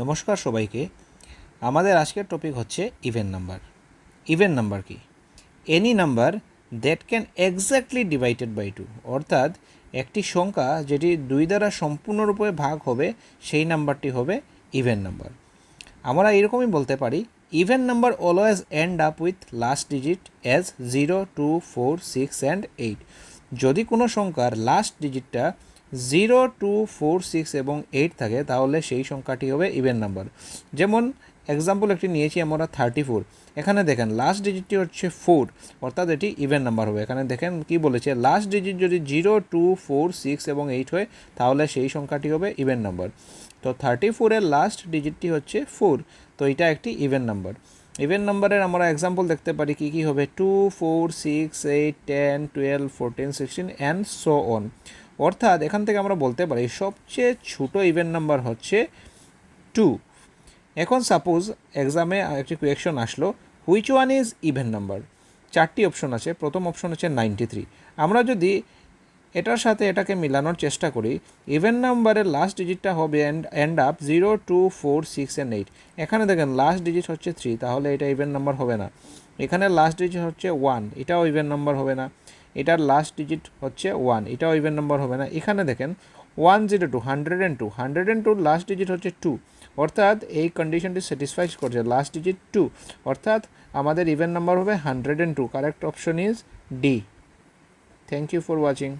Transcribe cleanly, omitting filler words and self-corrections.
নমস্কার সবাইকে। আমাদের আজকের টপিক হচ্ছে ইভেন নাম্বার। ইভেন নাম্বার কি? Any number that can exactly divided by two, অর্থাৎ একটি সংখ্যা যেটি দুই দ্বারা সম্পূর্ণরূপে ভাগ হবে সেই নাম্বারটি হবে ইভেন নাম্বার। আমরা এরকমই বলতে পারি, even number always end up with last digit as 0, 2, 4, 6 and 8। যদি কোনো সংখ্যার লাস্ট ডিজিটটা 0, 2, 4, 6 এবং 8 থাকে তাহলে সেই সংখ্যাটি হবে ইভেন নাম্বার। যেমন এক্সাম্পল একটি নিয়েছি আমরা 34। এখানে দেখেন লাস্ট ডিজিটটি হচ্ছে 4, অর্থাৎ এটি ইভেন নাম্বার হবে। এখানে দেখেন কি বলেছে, লাস্ট ডিজিট যদি 0, 2, 4, 6 এবং 8 হয় তাহলে সেই সংখ্যাটি হবে ইভেন নাম্বার। তো 34-এর লাস্ট ডিজিটটি হচ্ছে 4, তো এটা একটি ইভেন নাম্বার। ইভেন নাম্বারের আমরা এক্সাম্পল দেখতে পারি কী কী হবে, 2, 4, 6, 8, 10, 12, 14, 16 অ্যান্ড সো অন। অর্থাৎ এখান থেকে আমরা বলতে পারি সবচেয়ে ছোটো ইভেন নাম্বার হচ্ছে 2। এখন সাপোজ এক্সামে একটি কোয়েকশন আসলো, which one is even number. 4টি অপশন আছে। প্রথম অপশন হচ্ছে 93। আমরা যদি এটার সাথে এটাকে মিলানোর চেষ্টা করি, ইভেন নাম্বারের লাস্ট ডিজিটটা হবে এন্ড আপ 0, 2, 4, 6 অ্যান্ড 8। এখানে দেখেন লাস্ট ডিজিট হচ্ছে 3, তাহলে এটা ইভেন নাম্বার হবে না। এখানে লাস্ট ডিজিট হচ্ছে 1, এটাও ইভেন নাম্বার হবে না। এটার লাস্ট ডিজিট হচ্ছে 1, এটাও ইভেন নাম্বার হবে না। এখানে দেখেন 102, 102, 102 লাস্ট ডিজিট হচ্ছে 2, অর্থাৎ এই কন্ডিশনটি স্যাটিসফাই করছে, লাস্ট ডিজিট 2, অর্থাৎ আমাদের ইভেন নাম্বার হবে 102। Correct option is D. Thank you for watching.